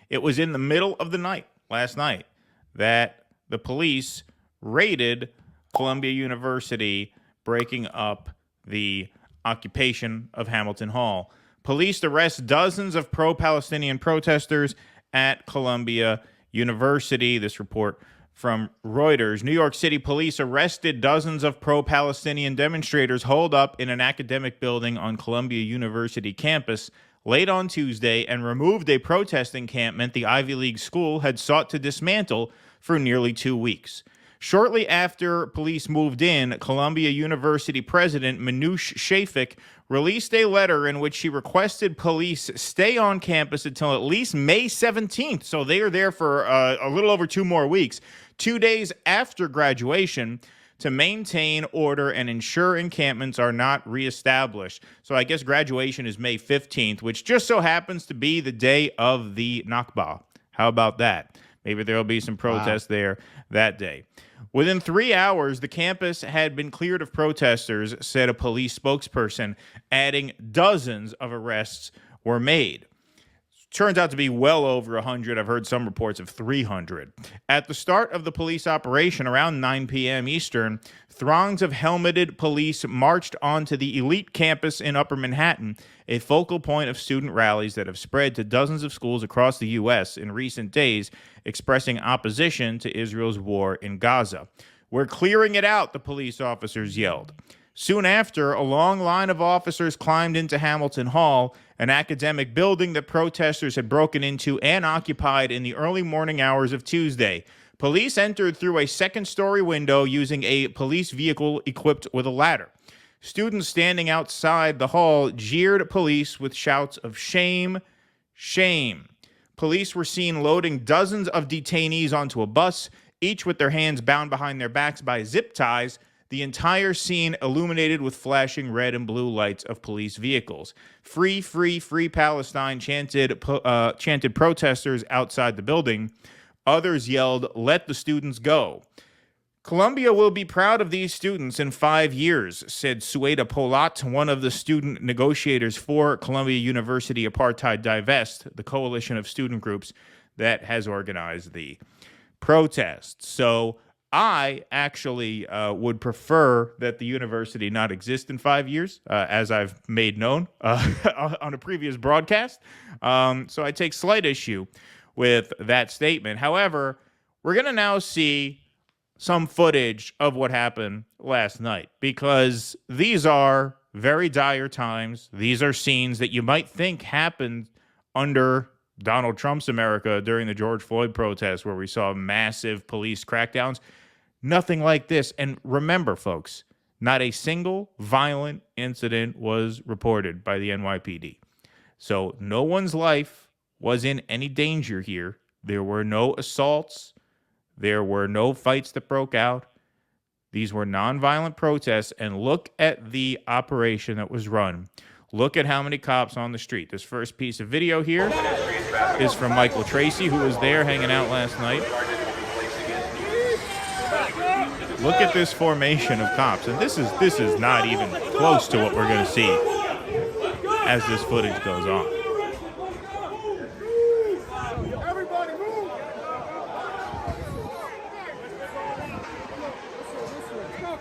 It was in the middle of the night last night that the police raided Columbia University, breaking up the occupation of Hamilton Hall. Police arrest dozens of pro-Palestinian protesters at Columbia University. This report from Reuters. New York City police arrested dozens of pro-Palestinian demonstrators holed up in an academic building on Columbia University campus late on Tuesday and removed a protest encampment the Ivy League school had sought to dismantle for nearly 2 weeks. Shortly after police moved in, Columbia University President Manoush Shafik released a letter in which she requested police stay on campus until at least May 17th. So they are there for a little over 2 more weeks, 2 days after graduation, to maintain order and ensure encampments are not reestablished. So I guess graduation is May 15th, which just so happens to be the day of the Nakba. How about that? Maybe there will be some protests there that day. Within 3 hours, the campus had been cleared of protesters, said a police spokesperson, adding dozens of arrests were made. Turns out to be well over 100. I've heard some reports of 300. At the start of the police operation, around 9 p.m. Eastern, throngs of helmeted police marched onto the elite campus in Upper Manhattan, a focal point of student rallies that have spread to dozens of schools across the U.S. in recent days, expressing opposition to Israel's war in Gaza. "We're clearing it out," the police officers yelled. Soon after, a long line of officers climbed into Hamilton Hall, an academic building that protesters had broken into and occupied in the early morning hours of Tuesday. Police entered through a second-story window using a police vehicle equipped with a ladder. Students standing outside the hall jeered police with shouts of "Shame, shame." Police were seen loading dozens of detainees onto a bus, each with their hands bound behind their backs by zip ties, the entire scene illuminated with flashing red and blue lights of police vehicles. "Free, free, free Palestine," chanted protesters outside the building. Others yelled, "Let the students go." "Columbia will be proud of these students in 5 years," said Sueda Polat, one of the student negotiators for Columbia University Apartheid Divest, the coalition of student groups that has organized the protests. So I actually would prefer that the university not exist in 5 years, as I've made known on a previous broadcast. So I take slight issue with that statement. However, we're going to now see some footage of what happened last night, because these are very dire times. These are scenes that you might think happened under Donald Trump's America during the George Floyd protests, where we saw massive police crackdowns. Nothing like this. And remember, folks, not a single violent incident was reported by the NYPD. So no one's life was in any danger here. There were no assaults. There were no fights that broke out. These were nonviolent protests. And look at the operation that was run. Look at how many cops on the street. This first piece of video here is from Michael Tracy, who was there hanging out last night. Look at this formation of cops. And this is not even close to what we're going to see as this footage goes on. Everybody move!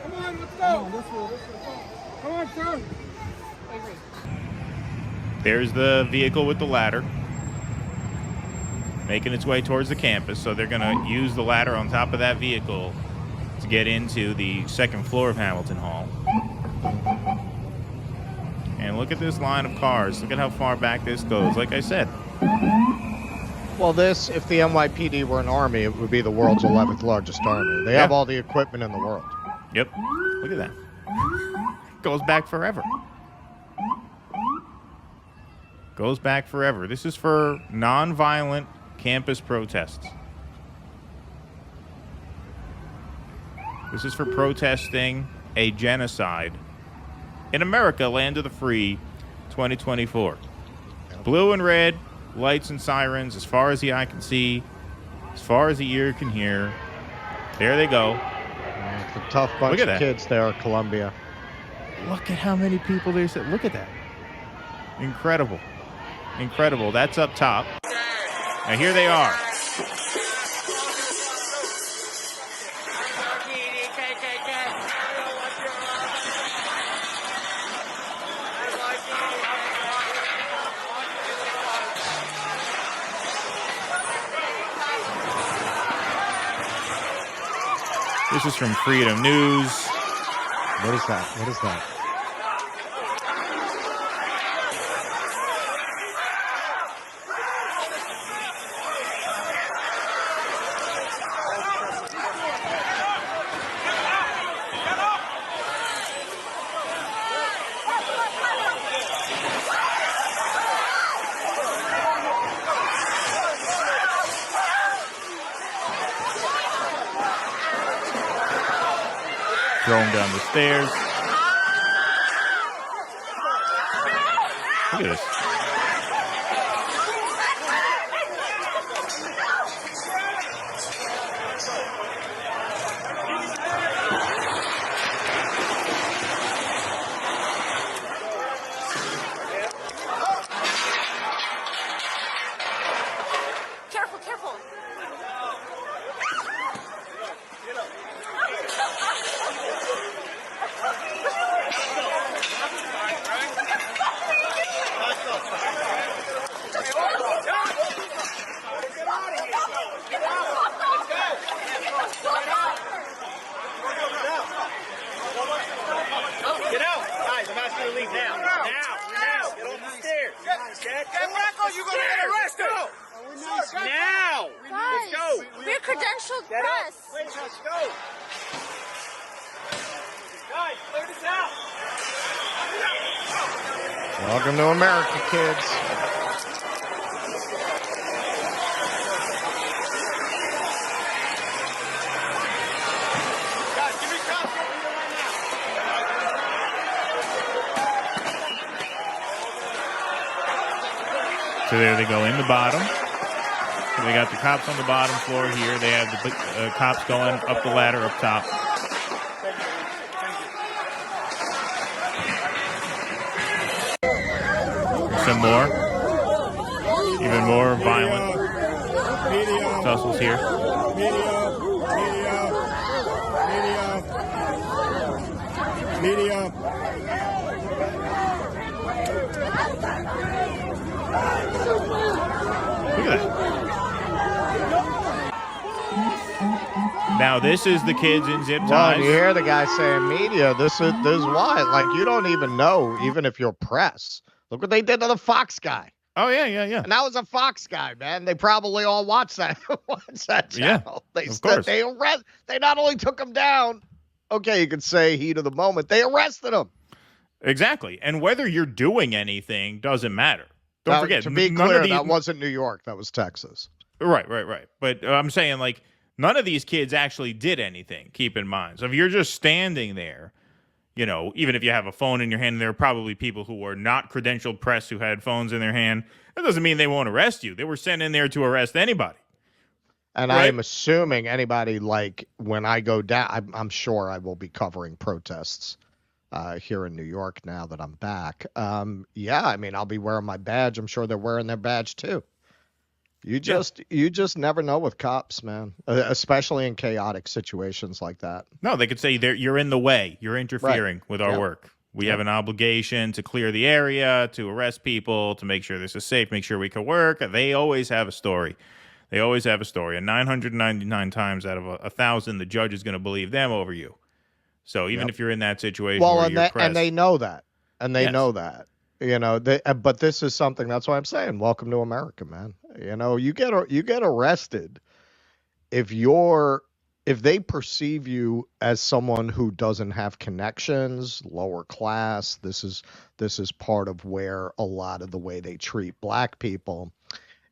Come on, let's go! Come on, son! There's the vehicle with the ladder making its way towards the campus. So they're going to use the ladder on top of that vehicle to get into the second floor of Hamilton Hall. And look at this line of cars. Look at how far back this goes. Like I said. Well, this, if the NYPD were an army, it would be the world's 11th largest army. They have all the equipment in the world. Yep. Look at that. Goes back forever. Goes back forever. This is for nonviolent campus protests. This is for protesting a genocide in America, land of the free, 2024. Blue and red, lights and sirens, as far as the eye can see, as far as the ear can hear. There they go. It's a tough bunch of kids there at Columbia. Look at how many people they said. Look at that. Incredible. Incredible. That's up top. Now here they are. This is from Freedom News. What is that? What is that? Throw him down the stairs. Look at this. Careful, careful. Get out! Guys, I'm asking you to leave now. Now! Get off the stairs. Get Rocco, you're going to get arrested! Now! Guys, Let's go! we're credentialed Get out! press. Wait, let's go! Guys, clear this out! Welcome to America, kids. Guys, give me cops over here right now. So there they go in the bottom. So they got the cops on the bottom floor here. They have the cops going up the ladder up top. Some more. Even more violent tussles here. Media. Look at that. Now this is the kids in zip Well, ties. you hear the guy saying media. This is why. Like, you don't even know, even if you're press. Look what they did to the Fox guy. Oh yeah. And that was a Fox guy, man. They probably all watch that channel. Yeah, of course. They not only took him down, okay, you could say heat of the moment, they arrested him. Exactly. And whether you're doing anything doesn't matter. Don't forget. To be none clear, of these, that wasn't New York. That was Texas. Right. But I'm saying, like, none of these kids actually did anything, keep in mind. So if you're just standing there, you know, even if you have a phone in your hand, there are probably people who are not credentialed press who had phones in their hand. That doesn't mean they won't arrest you. They were sent in there to arrest anybody. And Right. I am assuming anybody, like, when I go down, I'm sure I will be covering protests here in New York now that I'm back. Yeah, I mean, I'll be wearing my badge. I'm sure they're wearing their badge too. You just never know with cops, man, especially in chaotic situations like that. No, they could say you're in the way. You're interfering with our work. We have an obligation to clear the area, to arrest people, to make sure this is safe, make sure we can work. They always have a story. They always have a story. And 999 times out of 1,000, the judge is going to believe them over you. So even if you're in that situation, Well, where and, you're pressed, and they know that. And they Yes. know that. You know, but this is something, that's why I'm saying, welcome to America, man. You know, you get arrested if they perceive you as someone who doesn't have connections, lower class. This is part of where a lot of the way they treat black people.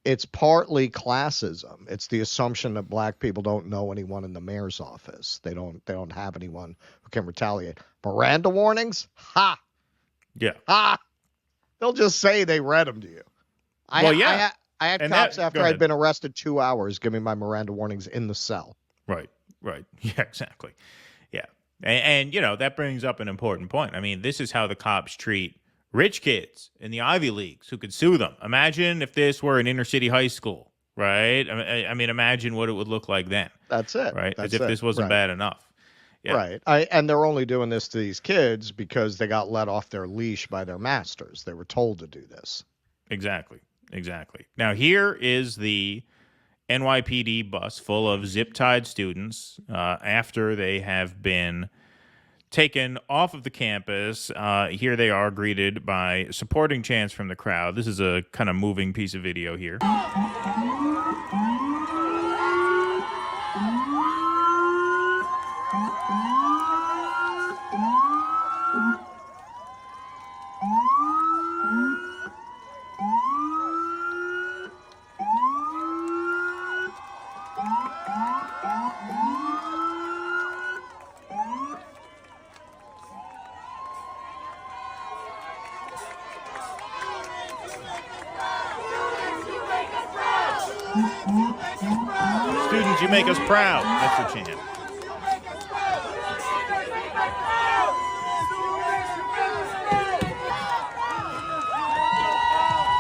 It's partly classism. It's the assumption that black people don't know anyone in the mayor's office. They don't have anyone who can retaliate. Miranda warnings? Ha! yeah. Ha! They'll just say they read them to you. I had And cops that- after go I'd ahead. been arrested 2 hours give me my Miranda warnings in the cell. Right. Yeah, exactly. Yeah. And, you know, that brings up an important point. I mean, this is how the cops treat rich kids in the Ivy Leagues who could sue them. Imagine if this were an inner city high school right? I mean, imagine what it would look like then. That's it. Right? That's As if it. this wasn't Right. bad enough. Yeah. Right. And they're only doing this to these kids because they got let off their leash by their masters. They were told to do this. Exactly. Now, here is the NYPD bus full of zip-tied students after they have been taken off of the campus. Here they are greeted by supporting chants from the crowd. This is a kind of moving piece of video here. Students, you make us proud. That's the chant.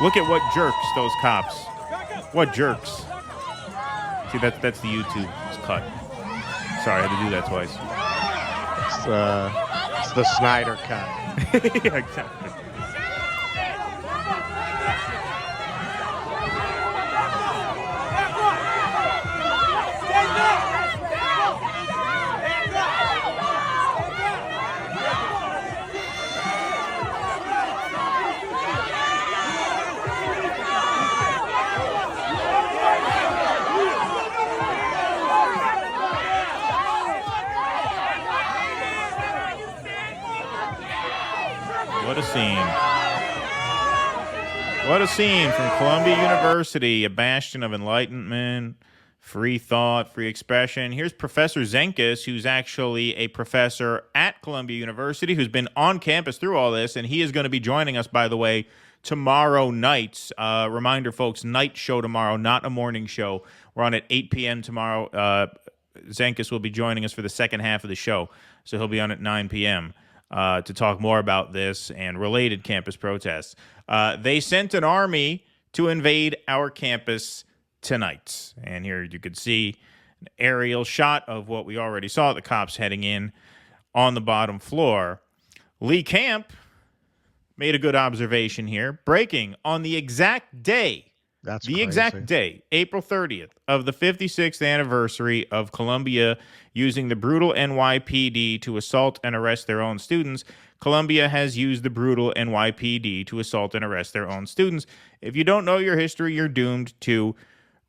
Look at what jerks those cops. What jerks. See, that's the YouTube cut. Sorry, I had to do that twice. It's the Snyder cut. Yeah, exactly. What a scene. What a scene from Columbia University, a bastion of enlightenment, free thought, free expression. Here's Professor Zenkis, who's actually a professor at Columbia University, who's been on campus through all this, and he is going to be joining us, by the way, tomorrow night. Reminder, folks, night show tomorrow, not a morning show. We're on at 8 p.m. tomorrow. Zenkis will be joining us for the second half of the show, so he'll be on at 9 p.m. To talk more about this and related campus protests. They sent an army to invade our campus tonight. And here you could see an aerial shot of what we already saw, the cops heading in on the bottom floor. Lee Camp made a good observation here. Breaking on the exact day, exact day, April 30th of the 56th anniversary of Columbia using the brutal NYPD to assault and arrest their own students. Columbia has used the brutal NYPD to assault and arrest their own students. If you don't know your history, you're doomed to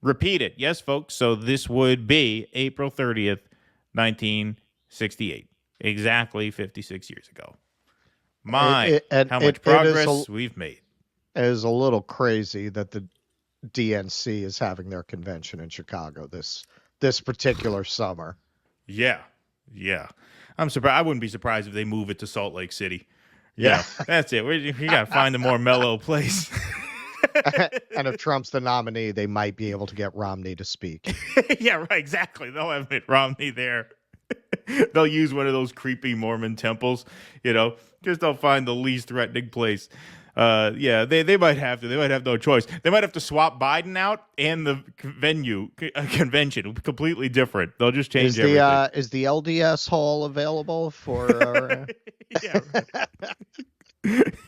repeat it. Yes, folks, so this would be April 30th, 1968. Exactly 56 years ago. How much progress we've made. It is a little crazy that the DNC is having their convention in Chicago this particular summer. Yeah. I'm surprised. I wouldn't be surprised if they move it to Salt Lake City. Yeah. That's it. You got to find a more mellow place. And if Trump's the nominee, they might be able to get Romney to speak. Yeah, right. Exactly. They'll have Mitt Romney there. They'll use one of those creepy Mormon temples, just they'll find the least threatening place. They might have to. They might have no choice. They might have to swap Biden out and the convention. Completely different. They'll just change everything. Is the LDS hall available for? Yeah.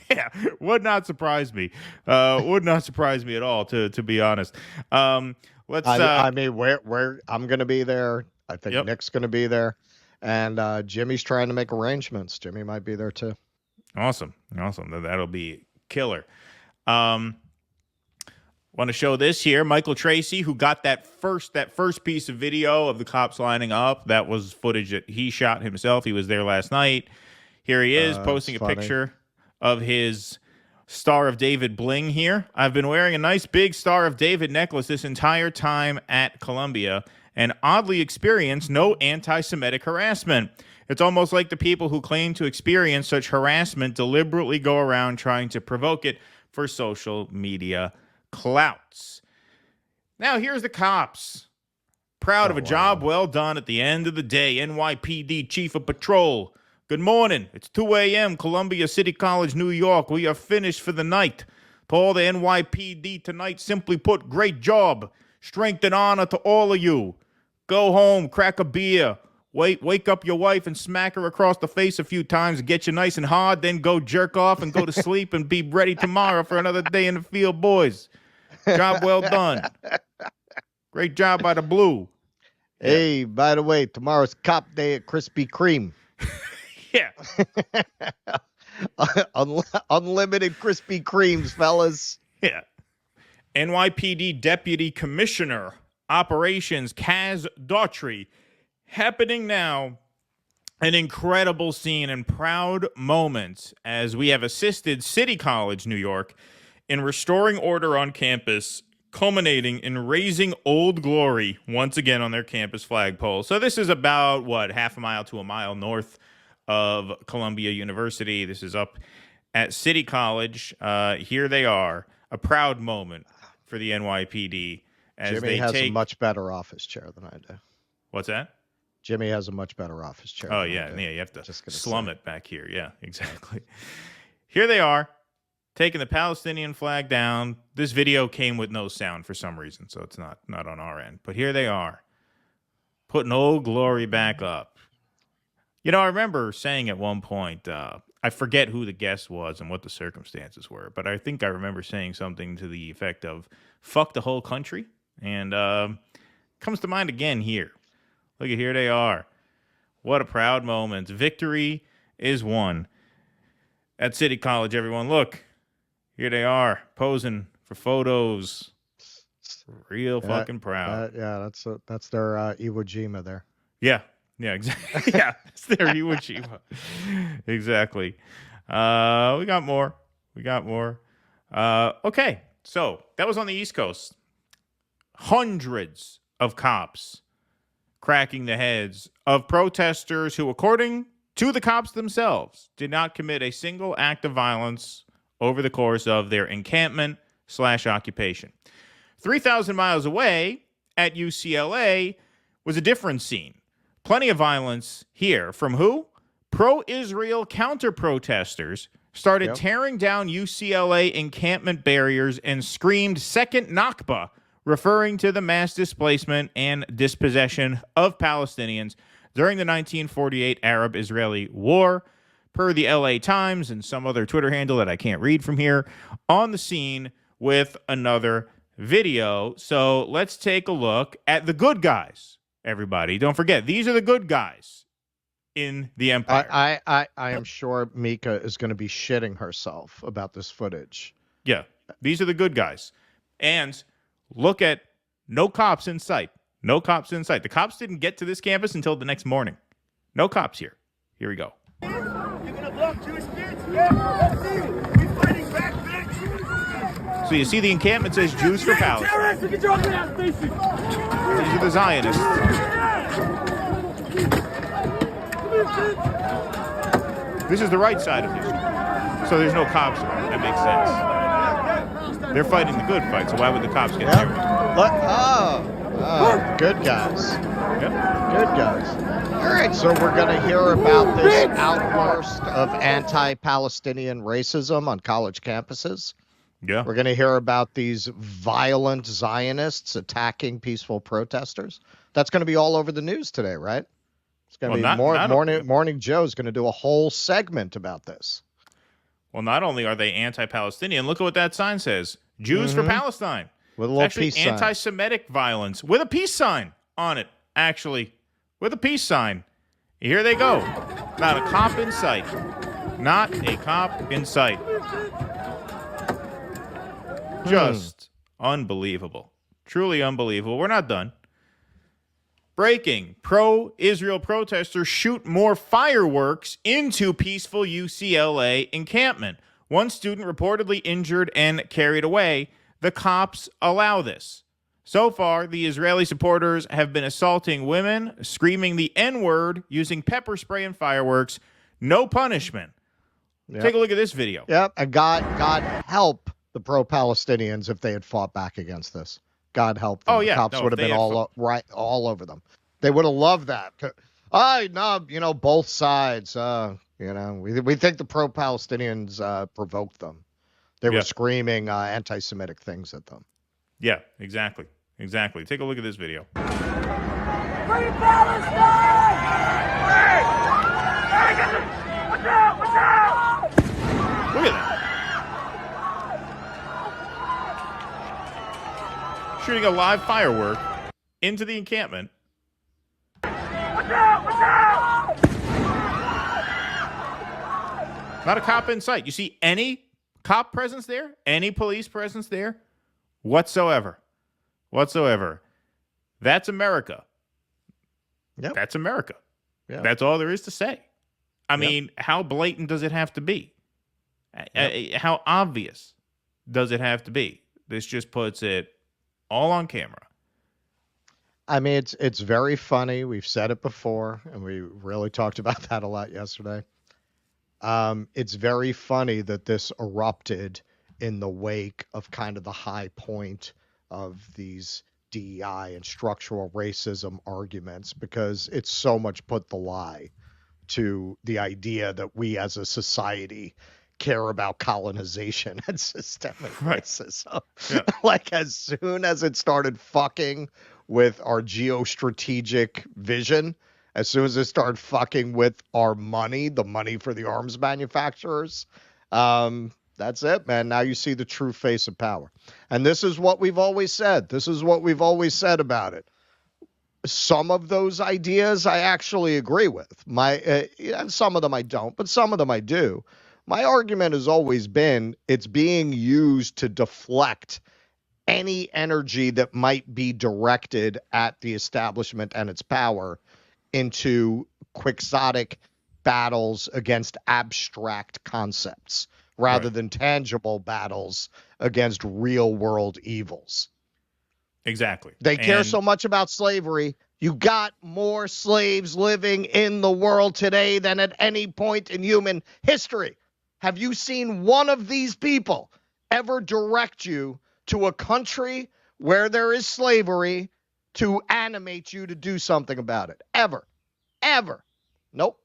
Yeah, would not surprise me. Would not surprise me at all. To be honest. Let's. I mean, where I'm going to be there. I think Nick's going to be there, and Jimmy's trying to make arrangements. Jimmy might be there too. Awesome. That'll be killer. Want to show this here. Michael Tracy, who got that first piece of video of the cops lining up. That was footage that he shot himself. He was there last night. Here he is posting a picture of his Star of David bling here. I've been wearing a nice big Star of David necklace this entire time at Columbia and oddly experienced no anti-Semitic harassment. It's almost like the people who claim to experience such harassment deliberately go around trying to provoke it for social media clouts. Now, here's the cops. Proud of a job well done at the end of the day. NYPD Chief of Patrol. Good morning. It's 2 a.m., Columbia City College, New York. We are finished for the night. To all the NYPD tonight, simply put, great job. Strength and honor to all of you. Go home, crack a beer. Wake up your wife and smack her across the face a few times and get you nice and hard. Then go jerk off and go to sleep and be ready tomorrow for another day in the field, boys. Job well done. Great job by the Blue. Hey, by the way, tomorrow's cop day at Krispy Kreme. Yeah. Unlimited Krispy Kremes, fellas. Yeah. NYPD Deputy Commissioner Operations Kaz Daughtry. Happening now, an incredible scene and proud moment as we have assisted City College, New York, in restoring order on campus, culminating in raising Old Glory once again on their campus flagpole. So this is about, half a mile to a mile north of Columbia University. This is up at City College. Here they are, a proud moment for the NYPD. As Jimmy they has take... a much better office chair than I do. What's that? Jimmy has a much better office chair. Oh, yeah. Yeah, you have to slum it back here. Yeah, exactly. Here they are, taking the Palestinian flag down. This video came with no sound for some reason, so it's not on our end. But here they are, putting Old Glory back up. You know, I remember saying at one point, I forget who the guest was and what the circumstances were, but I think I remember saying something to the effect of, fuck the whole country. And comes to mind again here. Look at here they are. What a proud moment. Victory is won. At City College, everyone, look. Here they are, posing for photos. Real fucking proud. That's their Iwo Jima there. Yeah, exactly. Yeah, it's their Iwo Jima. Exactly. We got more. Okay, so that was on the East Coast. Hundreds of cops cracking the heads of protesters who, according to the cops themselves, did not commit a single act of violence over the course of their encampment/occupation. 3,000 miles away at UCLA was a different scene. Plenty of violence here. From who? Pro-Israel counter-protesters started tearing down UCLA encampment barriers and screamed "Second Nakba," referring to the mass displacement and dispossession of Palestinians during the 1948 Arab-Israeli War. Per the LA Times and some other Twitter handle that I can't read from here, on the scene with another video. So let's take a look at the good guys, everybody. Don't forget, these are the good guys in the empire. I am sure Mika is going to be shitting herself about this footage. Yeah, these are the good guys. And look at no cops in sight. No cops in sight. The cops didn't get to this campus until the next morning. No cops here. Here we go. You're gonna block Jewish kids? Yeah, let's see you. We're fighting back, bitch. So you see the encampment says Jews for Palestine. Terrorists, you can drop me out, station. These are the Zionists. This is the right side of history. So there's no cops around. That makes sense. They're fighting the good fight, so why would the cops get there? Good guys. Yep. Good guys. All right, so we're going to hear about this outburst of anti-Palestinian racism on college campuses. Yeah. We're going to hear about these violent Zionists attacking peaceful protesters. That's going to be all over the news today, right? It's going to be Morning Joe's going to do a whole segment about this. Well, not only are they anti-Palestinian, look at what that sign says. Jews for Palestine. With a little actually, peace sign. Anti-Semitic violence with a peace sign on it, actually. With a peace sign. Here they go. Not a cop in sight. Not a cop in sight. Just unbelievable. Truly unbelievable. We're not done. Breaking. Pro-Israel protesters shoot more fireworks into peaceful UCLA encampment. One student reportedly injured and carried away. The cops allow this. So far, the Israeli supporters have been assaulting women, screaming the N-word, using pepper spray and fireworks. No punishment. Yep. Take a look at this video. Yep, and God help the pro-Palestinians if they had fought back against this. God help them. Oh, yeah. The cops would have been all over them. They would have loved that. Both sides. We think the pro-Palestinians provoked them. They were screaming anti-Semitic things at them. Yeah, exactly. Exactly. Take a look at this video. Free Palestine! Hey! Hey, get this! Watch out! Watch out! Look at that. Shooting a live firework into the encampment. Watch out! Watch out! Not a cop in sight. You see any cop presence there? Any police presence there? Whatsoever. That's America. Yep. That's America. Yeah. That's all there is to say. I mean, how blatant does it have to be? How obvious does it have to be? This just puts it all on camera. I mean, it's very funny. We've said it before, and we really talked about that a lot yesterday. It's very funny that this erupted in the wake of kind of the high point of these DEI and structural racism arguments, because it's so much put the lie to the idea that we as a society care about colonization and systemic racism. Yeah. Like, as soon as it started fucking with our geostrategic vision, as soon as it started fucking with our money, the money for the arms manufacturers, that's it, man. Now you see the true face of power. And this is what we've always said. This is what we've always said about it. Some of those ideas I actually agree with. And some of them I don't, but some of them I do. My argument has always been it's being used to deflect any energy that might be directed at the establishment and its power into quixotic battles against abstract concepts rather than tangible battles against real world evils. Exactly. They care so much about slavery. You got more slaves living in the world today than at any point in human history. Have you seen one of these people ever direct you to a country where there is slavery to animate you to do something about it? Ever. Nope.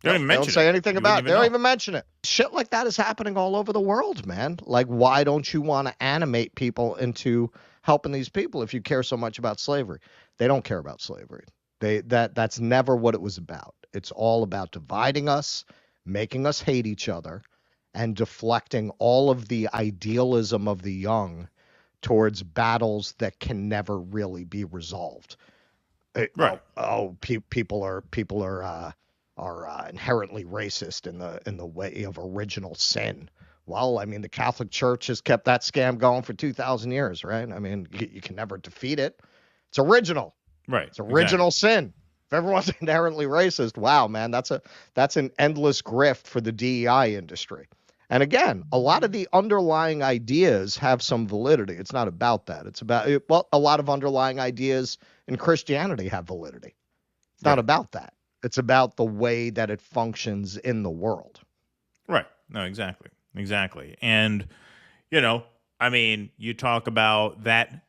They don't even mention it. They don't say anything about it. They don't even mention it. Shit like that is happening all over the world, man. Like, why don't you want to animate people into helping these people if you care so much about slavery? They don't care about slavery. That's never what it was about. It's all about dividing us, making us hate each other, and deflecting all of the idealism of the young towards battles that can never really be resolved. Right. People are inherently racist in the way of original sin. Well, I mean, the Catholic Church has kept that scam going for 2,000 years, right? I mean, you can never defeat it. It's original. Right. It's original sin. If everyone's inherently racist, wow, man, that's an endless grift for the DEI industry. And again, a lot of the underlying ideas have some validity. It's not about that. It's about, well, a lot of underlying ideas in Christianity have validity. It's not about that. It's about the way that it functions in the world. Right. No, exactly. And, I mean, you talk about that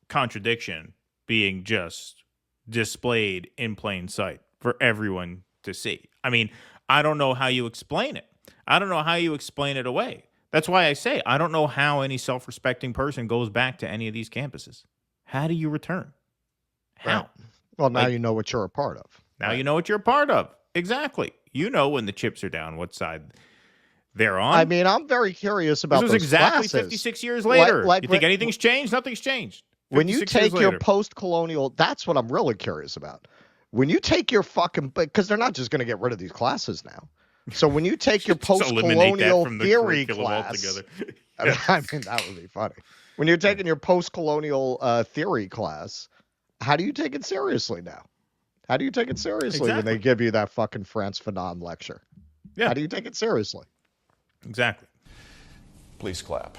contradiction being just displayed in plain sight for everyone to see. I mean, I don't know how you explain it. I don't know how you explain it away. That's why I say I don't know how any self-respecting person goes back to any of these campuses. How do you return? How? Right. Well, now you know what you're a part of. Now you know what you're a part of. Exactly. You know when the chips are down, what side they're on. I mean, I'm very curious about this was those exactly classes. 56 years later. Like you think anything's changed? Nothing's changed. When you take your post-colonial, that's what I'm really curious about. When you take your fucking, because they're not just going to get rid of these classes now. So when you take your post-colonial theory class, I mean, that would be funny. When you're taking your post-colonial theory class, how do you take it seriously now? How do you take it seriously when they give you that fucking Frantz Fanon lecture? Yeah. How do you take it seriously? Exactly. Please clap.